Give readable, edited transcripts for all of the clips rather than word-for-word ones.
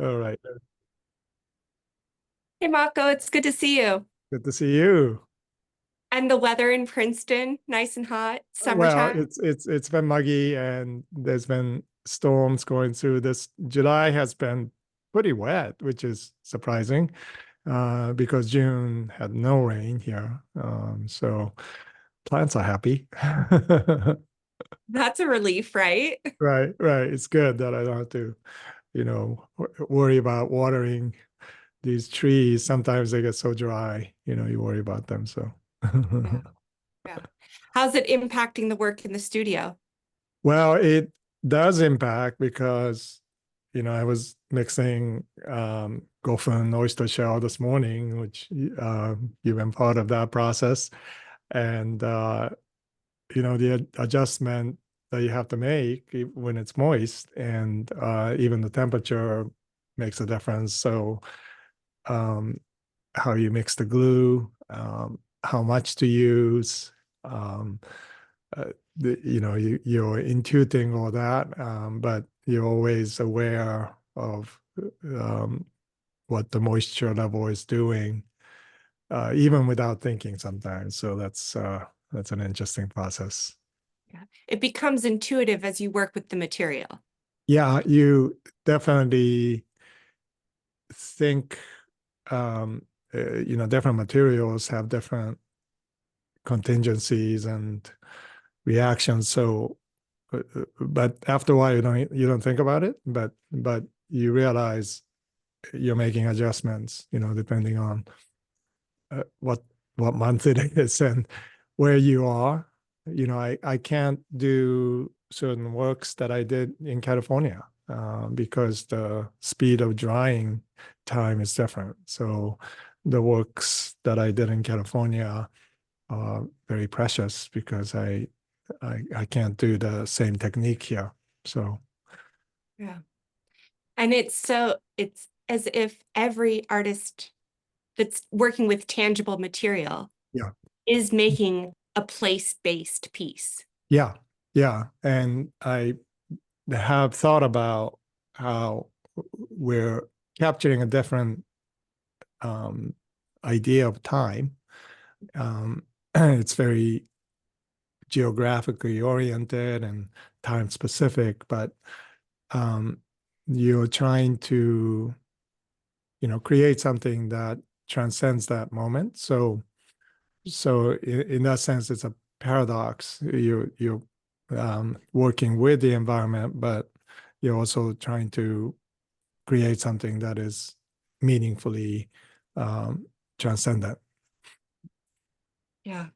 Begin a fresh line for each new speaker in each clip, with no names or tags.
All right.
Hey Mako, it's good to see you.
Good to see you.
And the weather in Princeton, nice and hot,
Well,
summertime.
it's been muggy and there's been storms going through this. July has been pretty wet, which is surprising, because June had no rain here. So plants are happy.
That's a relief, right?
Right, right. It's good that I don't have to, worry about watering these trees. Sometimes they get so dry, you worry about them. So.
Yeah, yeah. How's it impacting the work in the studio?
Well, it does impact because, I was mixing gopher and oyster shell this morning, which you've been part of that process. And, the adjustment that you have to make when it's moist and even the temperature makes a difference. So, um, how you mix the glue, how much to use, um, uh, you're intuiting all that, but you're always aware of um, what the moisture level is doing, even without thinking sometimes. So that's an interesting process.
Yeah. It becomes intuitive as you work with the material.
Yeah, you definitely think, um, different materials have different contingencies and reactions. So, but after a while, you don't think about it, but you realize you're making adjustments, depending on what month it is and where you are. I can't do certain works that I did in California, because the speed of drying time is different. So the works that I did in California are very precious because I can't do the same technique here. So
Yeah. And it's as if every artist that's working with tangible material
yeah,
is making a place-based piece.
yeah, yeah. And I have thought about how we're capturing a different um, idea of time. It's very geographically oriented and time specific, but um, you're trying to, create something that transcends that moment. So in that sense, it's a paradox. You're working with the environment, but you're also trying to create something that is meaningfully um, transcendent.
Yeah.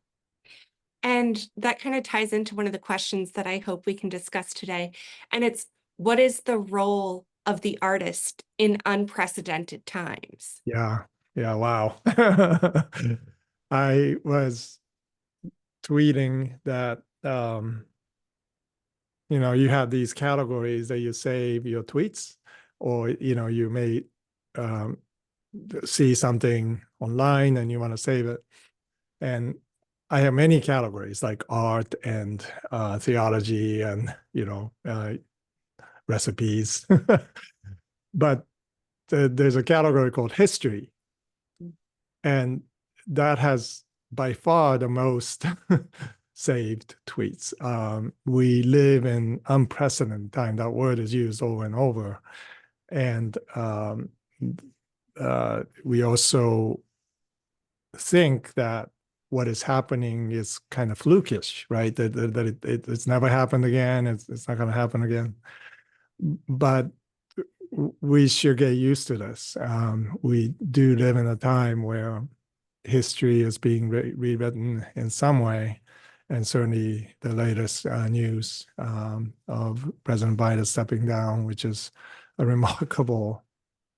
And that kind of ties into one of the questions that I hope we can discuss today. And it's what is the role of the artist in unprecedented times?
Yeah, yeah, wow. I was tweeting that you have these categories that you save your tweets, or you may um, see something online and you want to save it. And I have many categories like art and theology and recipes. But there's a category called history, and that has by far the most saved tweets. We live in unprecedented time. That word is used over and over, and we also think that what is happening is kind of flukish, right? That it's never happened again. It's not going to happen again. But we should get used to this. We do live in a time where history is being rewritten in some way. And certainly the latest news of President Biden stepping down, which is a remarkable,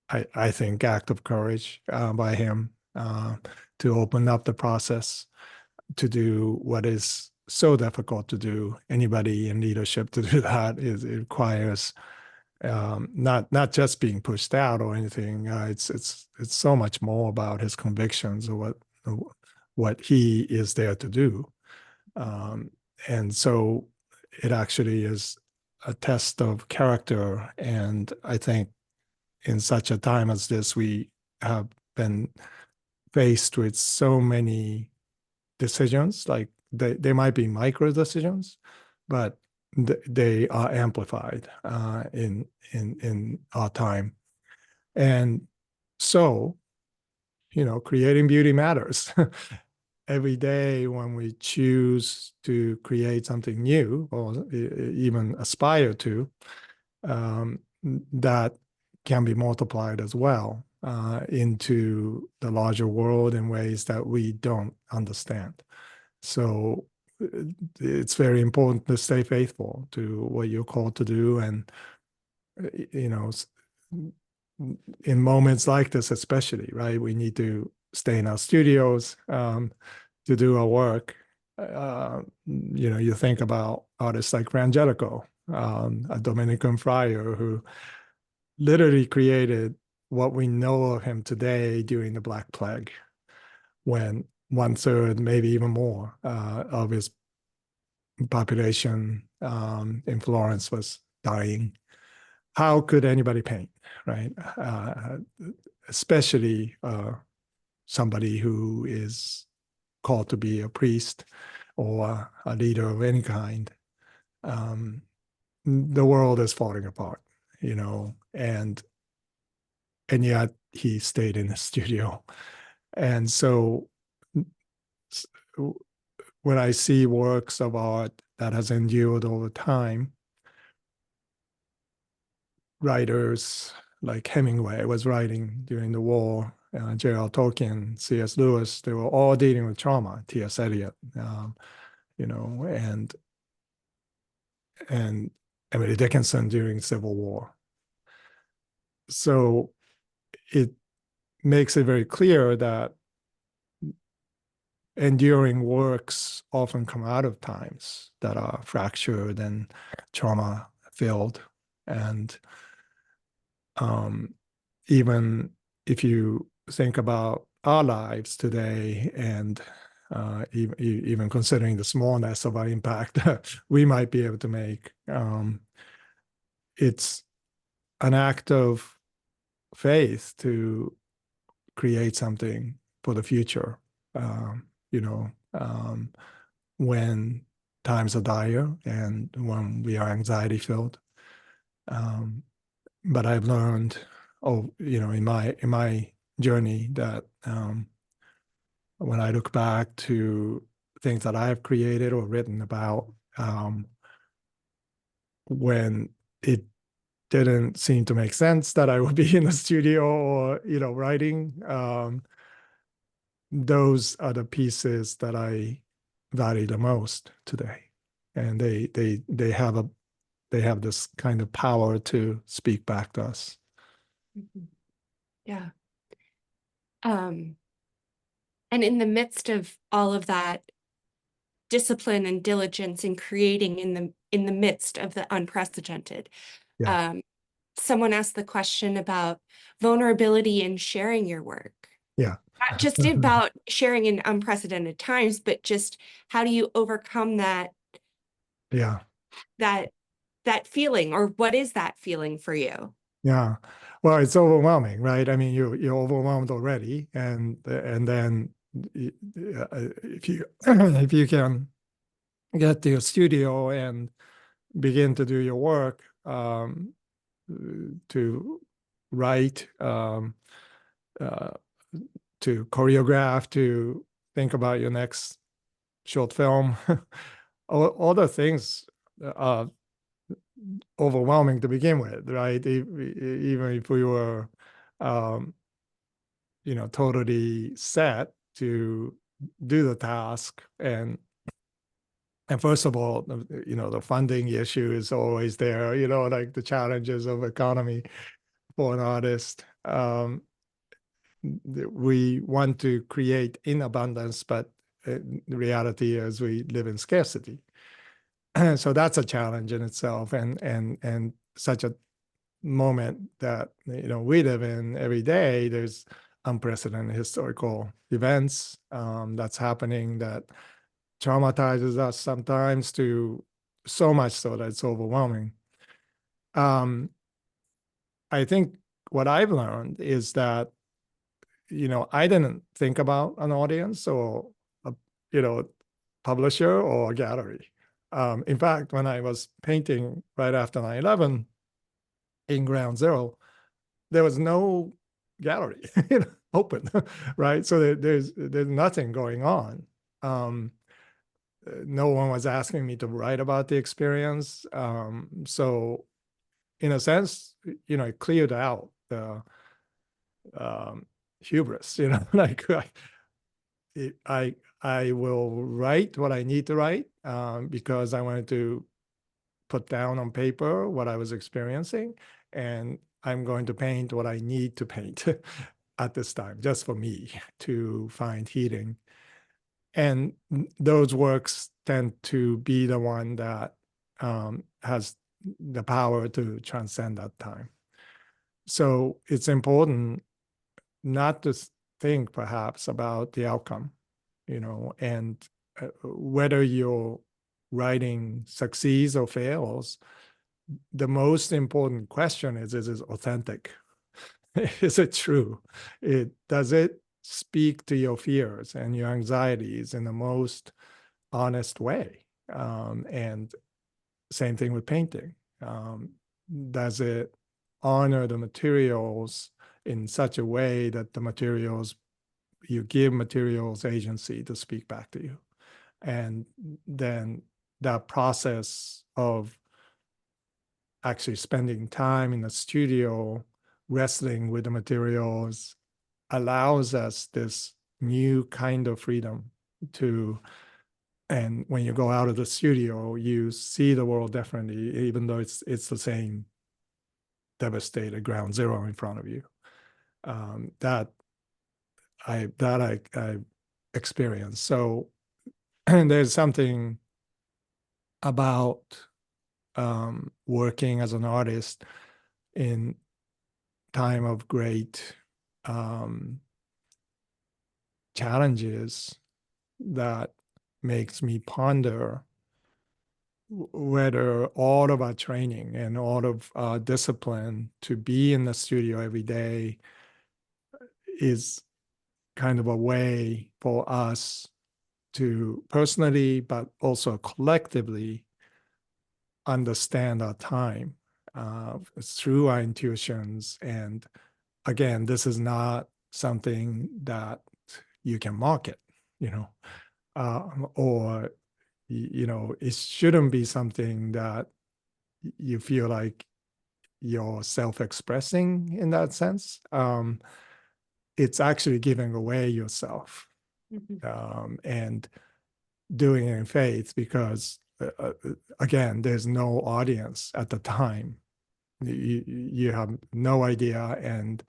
I think, act of courage by him, to open up the process to do what is so difficult to do. Anybody in leadership to do that it requires not just being pushed out or anything. It's so much more about his convictions or what he is there to do, um, and so it actually is a test of character. And I think in such a time as this, we have been faced with so many decisions, like they might be micro decisions, but they are amplified in our time. And so, creating beauty matters. Every day when we choose to create something new or even aspire to, that can be multiplied as well into the larger world in ways that we don't understand. So it's very important to stay faithful to what you're called to do. And, in moments like this, especially, right, we need to stay in our studios to do our work. You think about artists like Frangelico, a Dominican friar who literally created what we know of him today during the Black Plague, when 1/3, maybe even more, of his population in Florence was dying. How could anybody paint, right? Especially somebody who is called to be a priest or a leader of any kind. The world is falling apart, and yet he stayed in the studio. And so when I see works of art that has endured over time, writers like Hemingway was writing during the war, J.R. Tolkien, C.S. Lewis, they were all dealing with trauma, T.S. Eliot, and Emily Dickinson during Civil War. So it makes it very clear that enduring works often come out of times that are fractured and trauma filled. And even if you think about our lives today, and even considering the smallness of our impact we might be able to make, it's an act of faith to create something for the future, when times are dire and when we are anxiety filled. But I've learned, in my journey, that when I look back to things that I've created or written about, when it didn't seem to make sense that I would be in the studio or writing, those are the pieces that I value the most today, and they have this kind of power to speak back to us.
Mm-hmm. Yeah. And in the midst of all of that discipline and diligence in creating in the midst of the unprecedented,
Yeah.
Someone asked the question about vulnerability in sharing your work.
Yeah.
Not just about sharing in unprecedented times, but just how do you overcome that
Yeah.
that feeling, or what is that feeling for you?
Yeah. Well, it's overwhelming, right? I mean, you're overwhelmed already, and then if you if you can get to your studio and begin to do your work, to write, to choreograph, to think about your next short film, all the things are overwhelming to begin with, right? Even if we were, totally set to do the task. And first of all, the funding issue is always there, like the challenges of economy for an artist. We want to create in abundance, but the reality is we live in scarcity. So that's a challenge in itself, and such a moment that we live in every day. There's unprecedented historical events that's happening that traumatizes us sometimes, to so much so that it's overwhelming. I think what I've learned is that, I didn't think about an audience or a, publisher or a gallery. In fact, when I was painting right after 9/11 in Ground Zero, there was no gallery open, right? So there's nothing going on. No one was asking me to write about the experience. So in a sense, it cleared out the hubris, like I will write what I need to write because I wanted to put down on paper what I was experiencing, and I'm going to paint what I need to paint at this time, just for me to find healing. And those works tend to be the one that has the power to transcend that time. So it's important not to think perhaps about the outcome, and whether your writing succeeds or fails. The most important question is it authentic? Is it true? Does it speak to your fears and your anxieties in the most honest way? And same thing with painting. Does it honor the materials in such a way that you give materials agency to speak back to you? And then that process of actually spending time in the studio wrestling with the materials allows us this new kind of freedom to, and when you go out of the studio, you see the world differently, even though it's the same devastated ground zero in front of you. That I experienced. So there's something about working as an artist in time of great challenges that makes me ponder whether all of our training and all of our discipline to be in the studio every day is kind of a way for us to personally, but also collectively, understand our time through our intuitions. And again, this is not something that you can market, or it shouldn't be something that you feel like you're self-expressing in that sense. It's actually giving away yourself and doing it in faith because, again, there's no audience at the time. You have no idea, and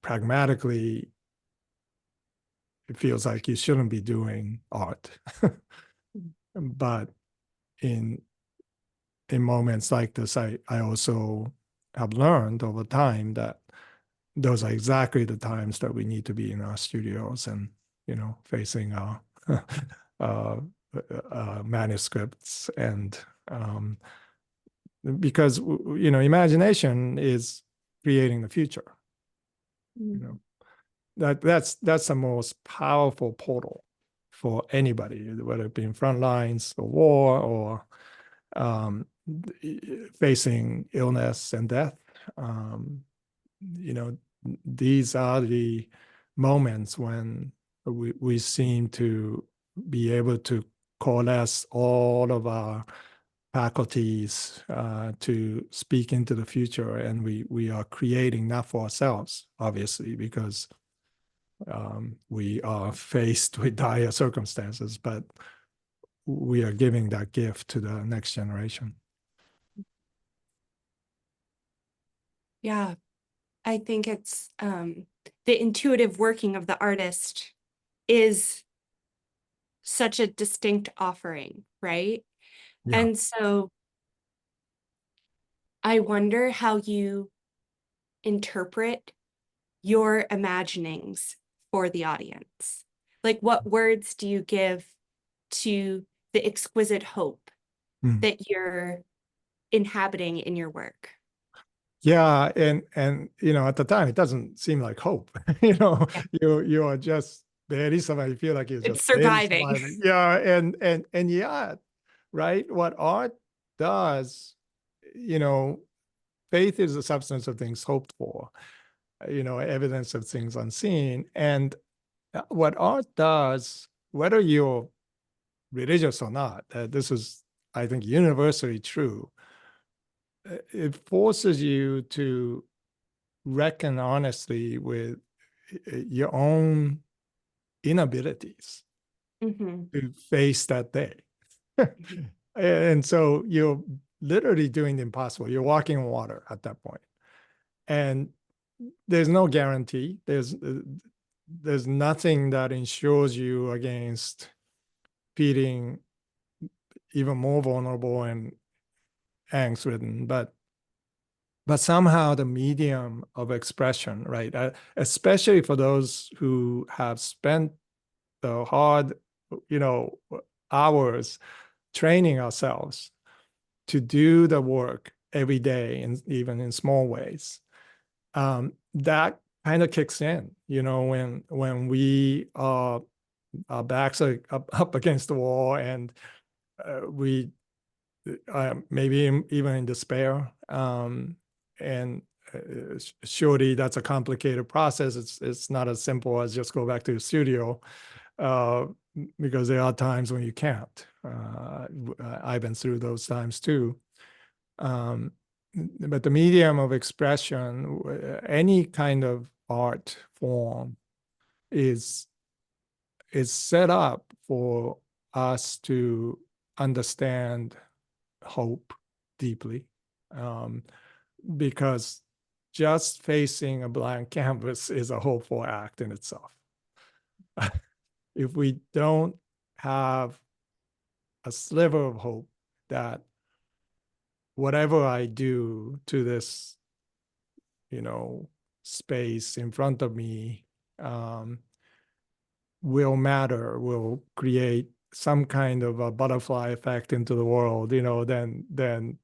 pragmatically, it feels like you shouldn't be doing art. But in moments like this, I also have learned over time that those are exactly the times that we need to be in our studios and facing our manuscripts, and because imagination is creating the future. That's the most powerful portal for anybody, whether it be in front lines or war or facing illness and death. These are the moments when we seem to be able to coalesce all of our faculties to speak into the future, and we are creating that for ourselves, obviously, because we are faced with dire circumstances, but we are giving that gift to the next generation.
Yeah, I think it's the intuitive working of the artist is such a distinct offering, right?
Yeah.
And so I wonder how you interpret your imaginings for the audience. Like, what words do you give to the exquisite hope that you're inhabiting in your work?
Yeah, and at the time it doesn't seem like hope.
Yeah.
You are just barely surviving. You feel like you're
It's
just barely
surviving.
surviving. Yeah, and yet, right? What art does, you know, faith is the substance of things hoped for, evidence of things unseen. And what art does, whether you're religious or not, this is, I think, universally true. It forces you to reckon honestly with your own inabilities
Mhm.
to face that day.
Mhm.
And so you're literally doing the impossible. You're walking on water at that point. And there's no guarantee. There's nothing that ensures you against feeling even more vulnerable and angst-ridden. But somehow the medium of expression, right? Especially for those who have spent the hard, you know, hours training ourselves to do the work every day, and even in small ways. That kind of kicks in, when we our backs are up against the wall, and we maybe even in despair. And surely that's a complicated process. It's not as simple as just go back to the studio, uh, because there are times when you can't. I've been through those times too. Um, but the medium of expression, any kind of art form, is is set up for us to understand hope deeply, um, because just facing a blank canvas is a hopeful act in itself. If we don't have a sliver of hope that whatever I do to this, space in front of me, um, will matter, will create some kind of a butterfly effect into the world, then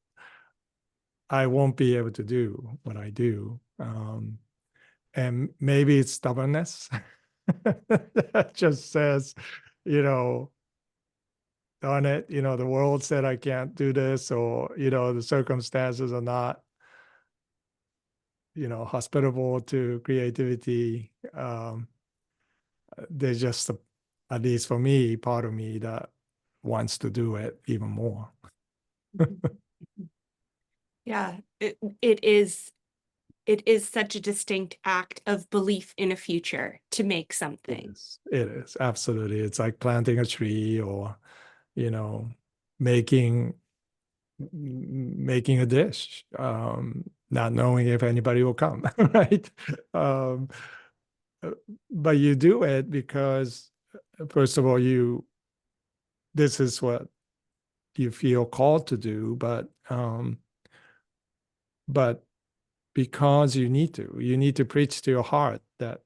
I won't be able to do what I do. And maybe it's stubbornness that just says, you know, darn it, the world said I can't do this, or, the circumstances are not, hospitable to creativity. There's just, at least for me, part of me that wants to do it even more.
Yeah, it is such a distinct act of belief in a future to make
It
something.
is. It is. Absolutely. It's like planting a tree, or, you know, making making a dish, not knowing if anybody will come, right? Um, uh, but you do it because, first of all, this is what you feel called to do, but because you need to preach to your heart that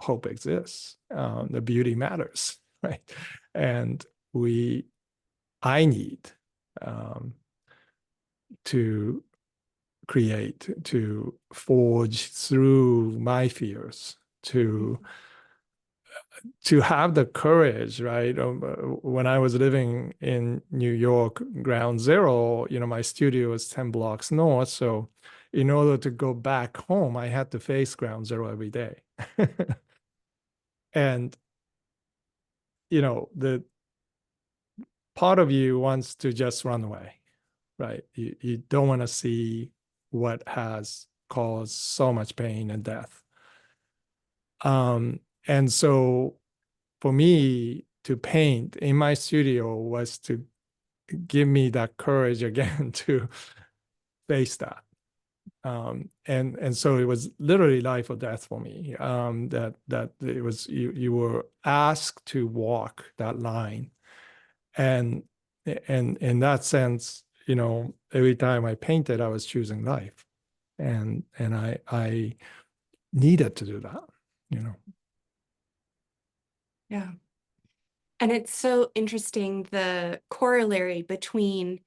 hope exists, the beauty matters, right? And I need, um, to create, to forge through my fears, to have the courage, right? When I was living in New York, ground zero, my studio was 10 blocks north. So in order to go back home, I had to face ground zero every day. And, the part of you wants to just run away, right? You don't want to see what has caused so much pain and death. And so for me to paint in my studio was to give me that courage again to face that. And so it was literally life or death for me. That it was, you were asked to walk that line, and in that sense, every time I painted, I was choosing life, and I needed to do that.
Yeah. And it's so interesting, the corollary between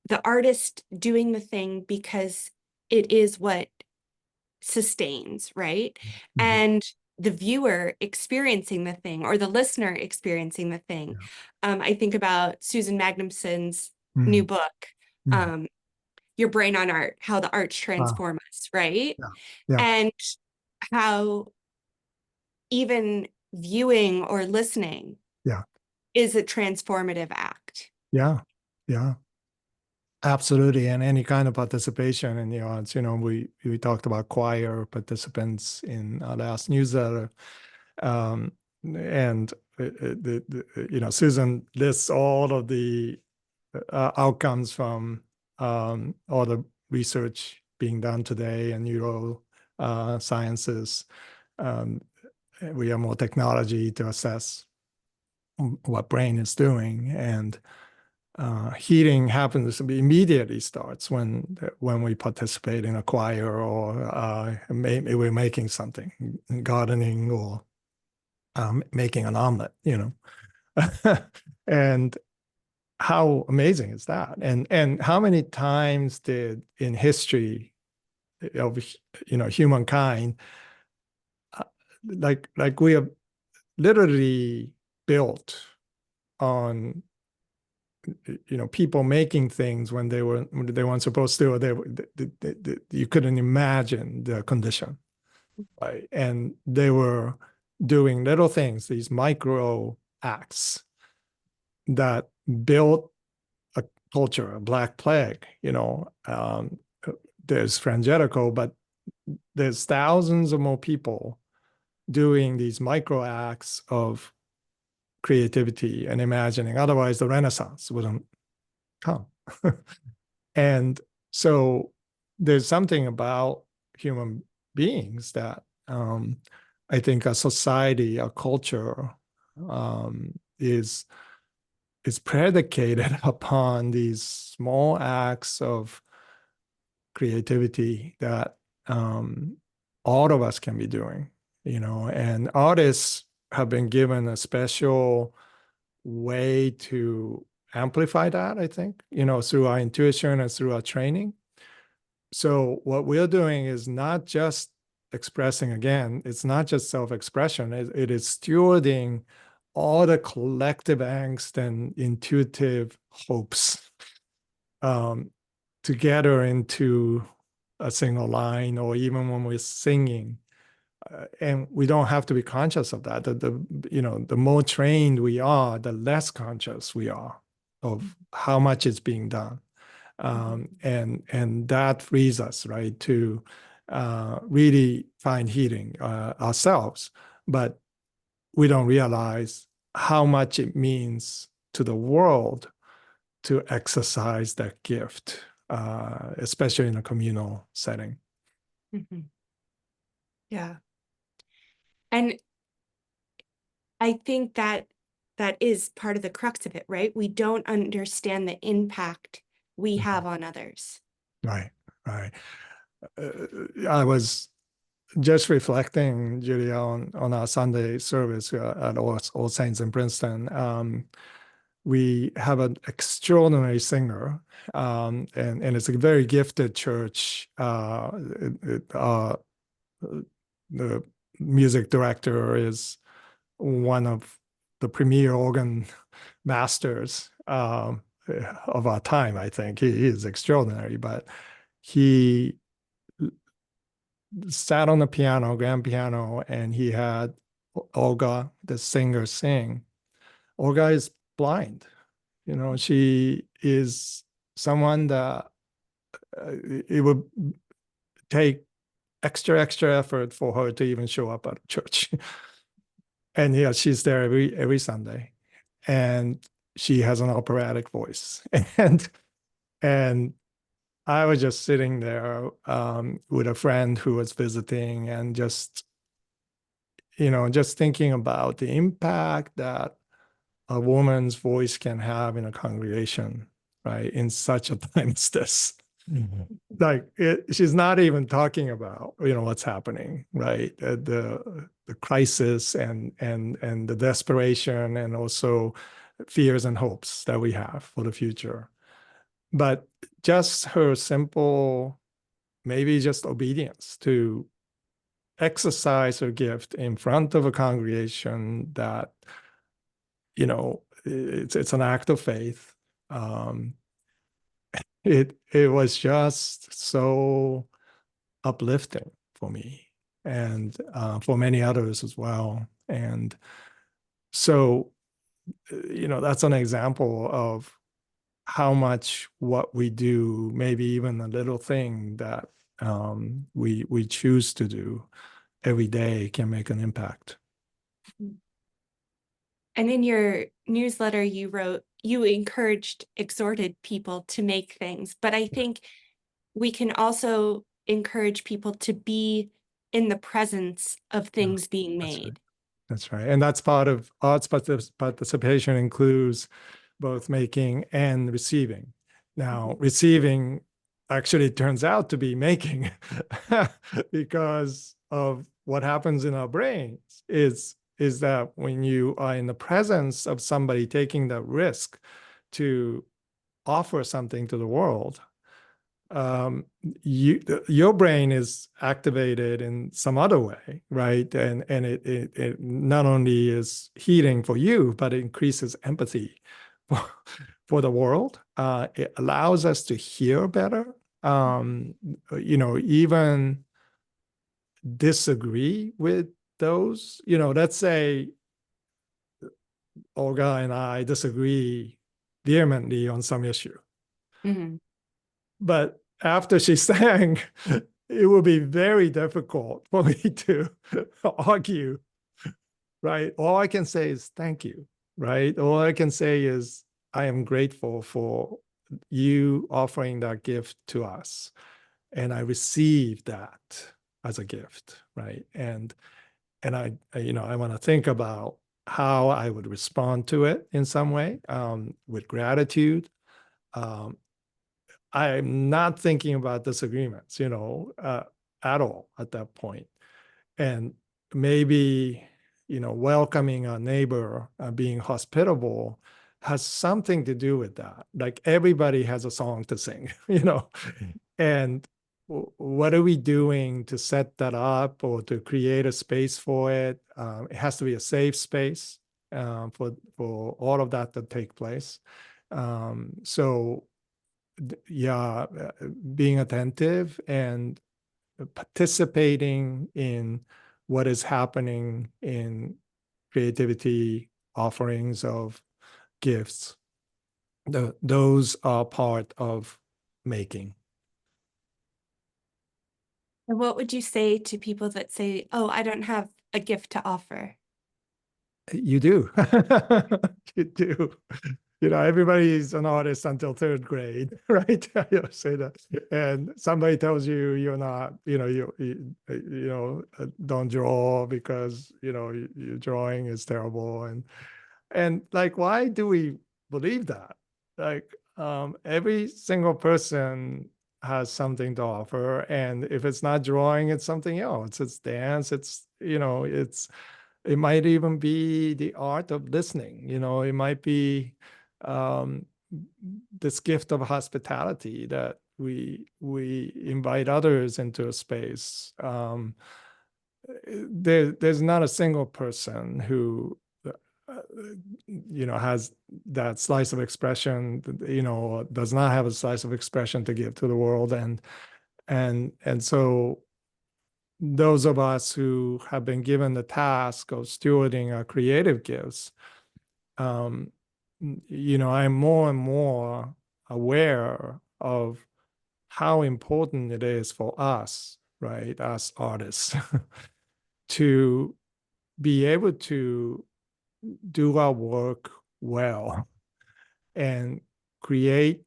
the artist doing the thing because it is what sustains, right? And the viewer experiencing the thing or the listener experiencing the thing. I think about Susan Magnuson's new book, Your Brain on Art, how the arts transform us, right? And how even viewing or listening is a transformative act.
Yeah. Absolutely. And any kind of participation in the arts, we talked about choir participants in our last newsletter. And Susan lists all of the outcomes from all the research being done today in neuro sciences. We have more technology to assess what brain is doing, and healing happens immediately starts when we participate in a choir or maybe we're making something, gardening or making an omelet, and how amazing is that? And how many times did in history of humankind, like we are literally built on people making things when they weren't supposed to, or you couldn't imagine the condition, right? And they were doing little things, these micro acts that built a culture, a Black Plague. There's Frangetico, but there's thousands of more people doing these micro acts of creativity and imagining. Otherwise, the Renaissance wouldn't come. And so there's something about human beings that I think a society, a culture is predicated upon these small acts of creativity that all of us can be doing, and artists have been given a special way to amplify that, I think, through our intuition and through our training. So what we're doing is not just expressing, again, it's not just self-expression, it is stewarding all the collective angst and intuitive hopes together into a single line, or even when we're singing. And we don't have to be conscious of that. The more trained we are, the less conscious we are of how much is being done. And that frees us, right, to really find healing ourselves. But we don't realize how much it means to the world to exercise that gift, especially in a communal setting.
Yeah. And I think that is part of the crux of it, right? We don't understand the impact we have on others.
Right. I was just reflecting, Julia, on our Sunday service at All Saints in Princeton. We have an extraordinary singer, and it's a very gifted church. The music director is one of the premier organ masters of our time, I think. He is extraordinary, but he sat on the piano, grand piano, and he had Olga, the singer, sing. Olga is blind. She is someone that it would take extra effort for her to even show up at church. And she's there every Sunday, and she has an operatic voice. And I was just sitting there with a friend who was visiting, and just thinking about the impact that a woman's voice can have in a congregation, right, in such a time as this. Like she's not even talking about what's happening, right? The crisis and the desperation, and also fears and hopes that we have for the future. But just her simple maybe just obedience to exercise a gift in front of a congregation that, it's an act of faith. It was just so uplifting for me and for many others as well. And so, that's an example of how much what we do, maybe even a little thing that we choose to do every day, can make an impact.
And in your newsletter, you wrote, you exhorted people to make things, but I think we can also encourage people to be in the presence of things being
That's right.
made.
That's right. And that's part of arts participation includes both making and receiving. Now, receiving actually turns out to be making because of what happens in our brains is that when you are in the presence of somebody taking the risk to offer something to the world, your brain is activated in some other way, right? And it not only is healing for you, but it increases empathy for the world. It allows us to hear better. Even disagree with those. Let's say Olga and I disagree vehemently on some issue.
Mm-hmm.
But after she sang, it would be very difficult for me to argue, right? All I can say is thank you, right? All I can say is I am grateful for you offering that gift to us. And I received that as a gift, right? And I want to think about how I would respond to it in some way, with gratitude. I'm not thinking about disagreements, at all at that point. And maybe, welcoming a neighbor, being hospitable has something to do with that. Like everybody has a song to sing, and what are we doing to set that up or to create a space for it? It has to be a safe space for all of that to take place. So yeah, being attentive and participating in what is happening in creativity offerings of gifts. Those are part of making.
And what would you say to people that say, oh, I don't have a gift to offer?
You do. You do. Everybody's an artist until third grade, right? I always say that. And somebody tells you you're not, don't draw because, your drawing is terrible. And like, why do we believe that? Like, every single person has something to offer. And if it's not drawing, it's something else. It's dance. It might even be the art of listening. It might be this gift of hospitality that we invite others into a space. There's not a single person who has that slice of expression, does not have a slice of expression to give to the world. And so those of us who have been given the task of stewarding our creative gifts, I'm more and more aware of how important it is for us, right, as artists, to be able to do our work well and create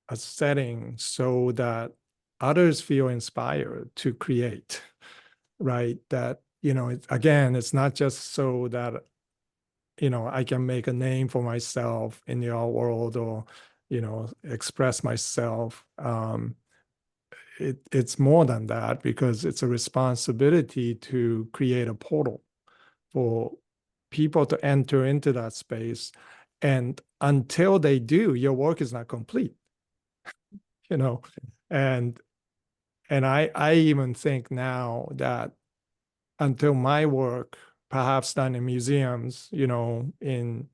a setting so that others feel inspired to create, right? That, again, it's not just so that, I can make a name for myself in the art world or, express myself. It's more than that because it's a responsibility to create a portal for people to enter into that space. And until they do, your work is not complete, and And I even think now that until my work, perhaps done in museums, you know, in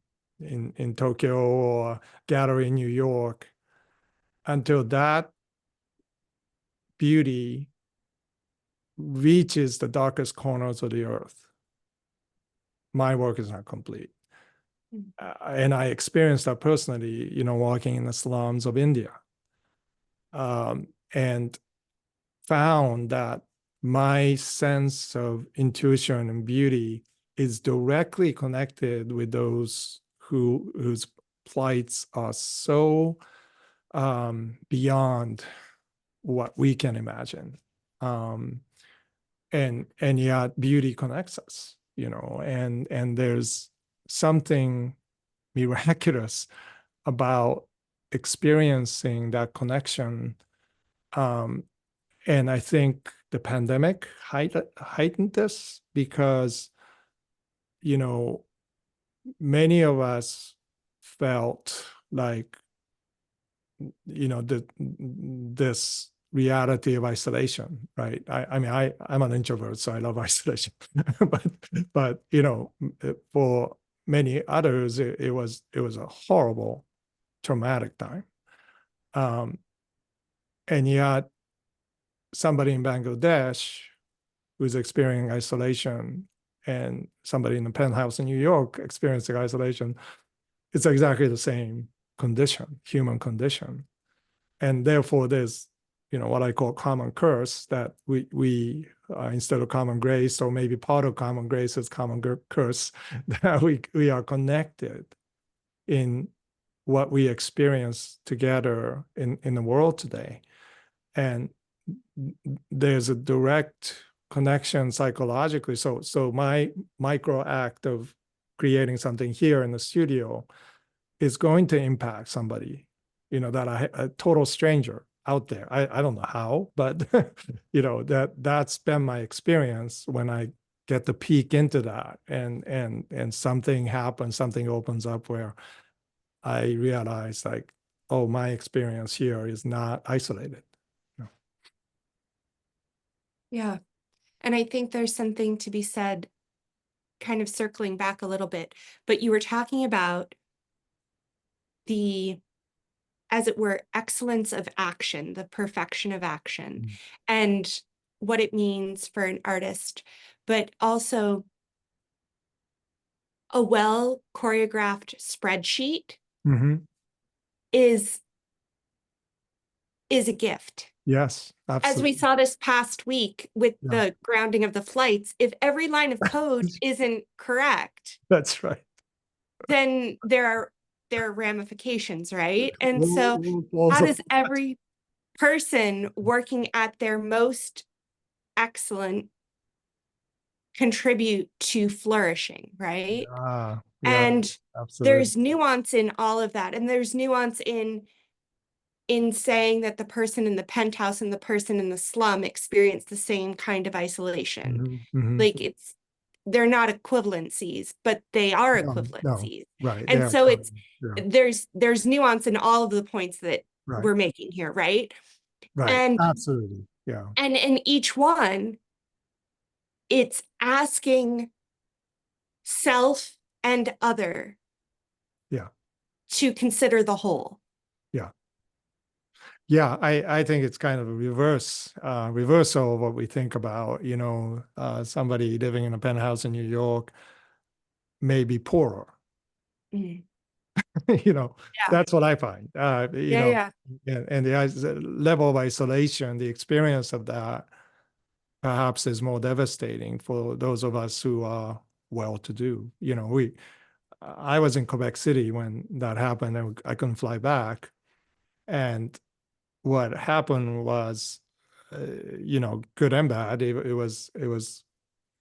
Tokyo or gallery in New York, until that beauty reaches the darkest corners of the earth, my work is not complete. And I experienced that personally, you know, walking in the slums of India, and found that my sense of intuition and beauty is directly connected with those whose plights are so beyond what we can imagine. And yet beauty connects us, you know, and there's something miraculous about experiencing that connection. And I think the pandemic heightened this because, you know, many of us felt like, you know, this reality of isolation, right? I mean, I'm an introvert, so I love isolation, but you know, for many others, it was a horrible, traumatic time, and yet somebody in Bangladesh who's experiencing isolation and somebody in the penthouse in New York experiencing isolation, it's exactly the same condition, human condition. And therefore there's, you know, what I call common curse, that we instead of common grace, or maybe part of common grace is common curse, that we are connected in what we experience together in the world today. And there's a direct connection psychologically. So my micro act of creating something here in the studio is going to impact somebody, you know, that a total stranger out there. I don't know how, but you know, that's been my experience when I get to peek into that, and something happens, something opens up where I realize like, oh, my experience here is not isolated. No.
Yeah. And I think there's something to be said, kind of circling back a little bit, but you were talking about the, as it were, excellence of action, the perfection of action, and what it means for an artist, but also a well choreographed spreadsheet
Mm-hmm.
is a gift.
Yes,
As we
absolutely.
saw this past week with
Yeah,
the grounding of the flights, if every line of code isn't correct,
that's right.
then there are ramifications, right? And so
Falls
how does
apart.
every person working at their most excellent contribute to flourishing, right?
Yeah, yeah,
And
absolutely.
there's nuance in all of that. And there's nuance in saying that the person in the penthouse and the person in the slum experience the same kind of isolation.
Mm-hmm, mm-hmm.
Like they're not equivalencies, but they are
No, no,
equivalencies.
right. They
And
are
so
common. Yeah,
there's nuance in all of the points that
right,
we're making here, right?
right.
And
Absolutely. Yeah,
in each one, it's asking self and other
yeah,
to consider the whole.
yeah. Yeah, I think it's kind of a reversal of what we think about, you know, somebody living in a penthouse in New York may be poorer.
Mm.
You know,
Yeah,
that's what I find. You
yeah,
know,
yeah.
and the level of isolation, the experience of that perhaps is more devastating for those of us who are well-to-do. You know, I was in Quebec City when that happened, and I couldn't fly back. And what happened was, you know, good and bad. It was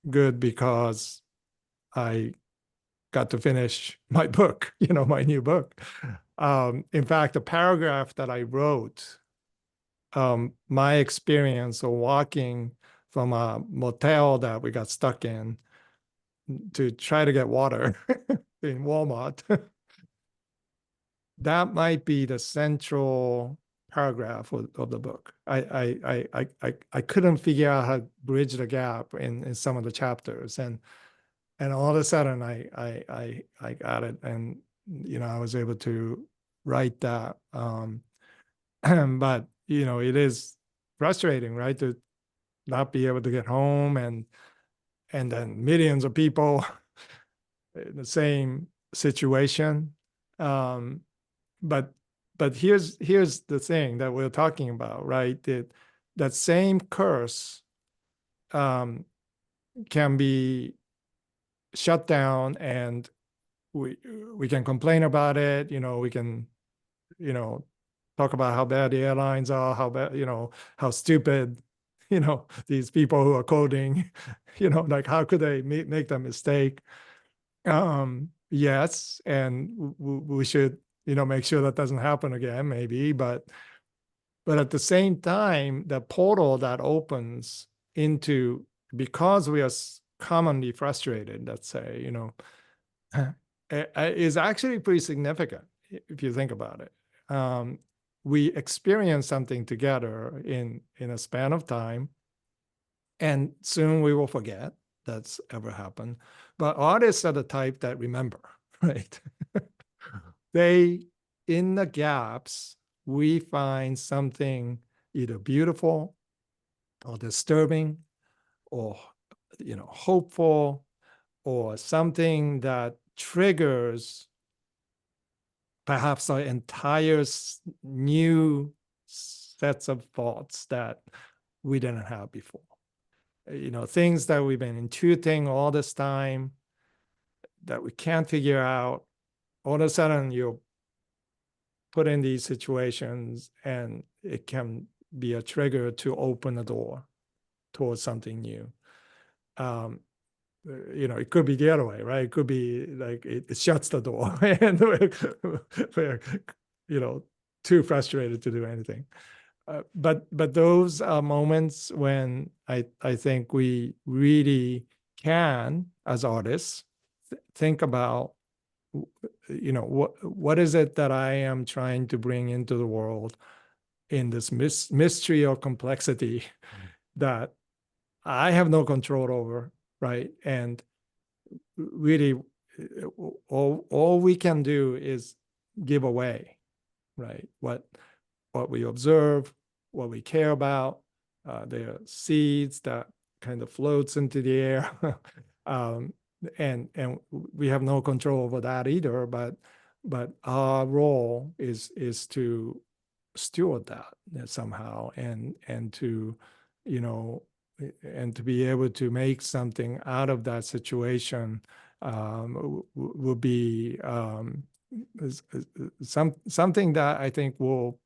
good because I got to finish my book, you know, my new book. In fact, the paragraph that I wrote, my experience of walking from a motel that we got stuck in to try to get water in Walmart, that might be the central paragraph of the book. I couldn't figure out how to bridge the gap in some of the chapters, and all of a sudden I got it, and I was able to write that. But it is frustrating, right, to not be able to get home, and then millions of people in the same situation. Um, but here's the thing that we're talking about, right? That same curse can be shut down, and we can complain about it. We can talk about how bad the airlines are, how bad, how stupid, these people who are coding, like how could they make that mistake? Yes, and we should, make sure that doesn't happen again, maybe, but at the same time, the portal that opens into, because we are commonly frustrated, let's say, is actually pretty significant if you think about it. We experience something together in a span of time, and soon we will forget that's ever happened. But artists are the type that remember, right? They, in the gaps, we find something either beautiful or disturbing, or hopeful, or something that triggers perhaps our entire new sets of thoughts that we didn't have before. Things that we've been intuiting all this time that we can't figure out. All of a sudden, you're put in these situations, and it can be a trigger to open the door towards something new. It could be the other way, right? It could be like it shuts the door, and we're too frustrated to do anything. But those are moments when I think we really can, as artists, think about, what is it that I am trying to bring into the world in this mystery or complexity that I have no control over, right? And really, all we can do is give away, right? What we observe, what we care about. There are seeds that kind of floats into the air, and we have no control over that either. But our role is to steward that somehow, and to and to be able to make something out of that situation will be something that I think will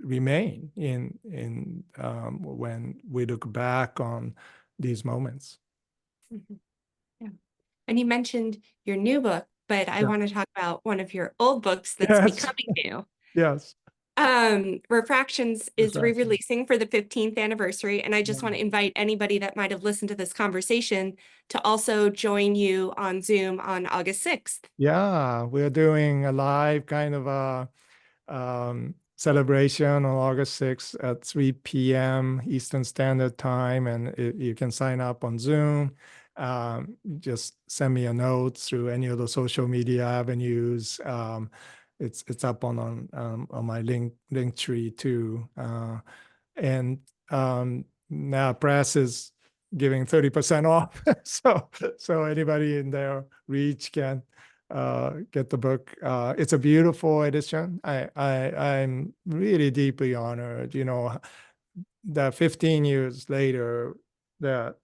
remain in when we look back on these moments.
Mhm. Yeah. And you mentioned your new book, but I want to talk about one of your old books that's becoming new.
Yes.
Refractions is re-releasing for the 15th anniversary, and I just want to invite anybody that might have listened to this conversation to also join you on Zoom on August 6th.
Yeah, we're doing a live kind of a celebration on August 6th at 3 p.m. Eastern Standard Time, and you can sign up on Zoom. Just send me a note through any of the social media avenues. It's up on my link tree too. And now press is giving 30% off, so anybody in their reach can get the book. It's a beautiful edition. I'm really deeply honored, that 15 years later, that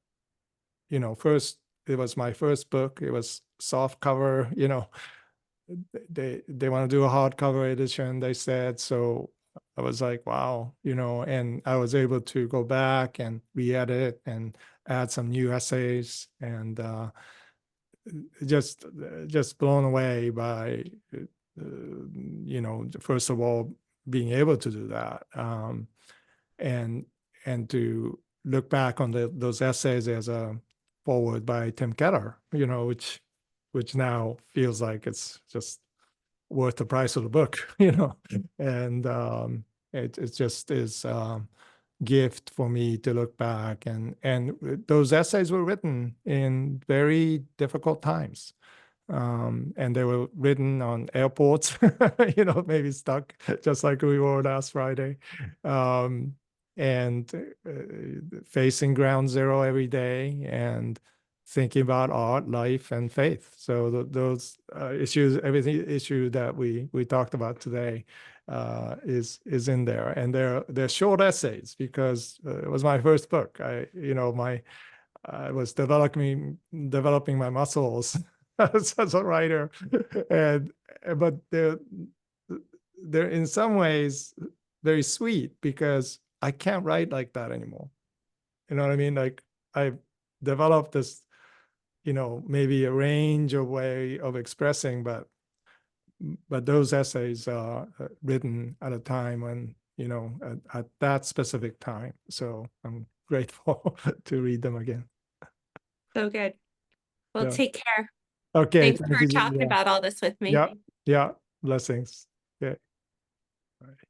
first, it was my first book. It was soft cover, they want to do a hardcover edition, they said. So I was like, wow, and I was able to go back and re-edit and add some new essays, and just blown away by first of all, being able to do that, and to look back on those essays as a forward by Tim Keller, which now feels like it's just worth the price of the book, you know. And it just is gift for me to look back, and those essays were written in very difficult times, and they were written on airports, you know, maybe stuck just like we were last Friday, and facing ground zero every day and thinking about art, life, and faith. So those issues, everything issue that we talked about today, is in there, and they're short essays because it was my first book. I was developing my muscles as a writer, and but they're in some ways very sweet because I can't write like that anymore. You know what I mean? Like I've developed this, you know, maybe a range of way of expressing, but those essays are written at a time when, you know, at that specific time. So I'm grateful to read them again.
So good. Well,
Yeah.
take care.
Okay.
Thanks
Thank
for
you.
talking
Yeah.
about all this with me.
Yeah. Yeah. Blessings. Okay. All right.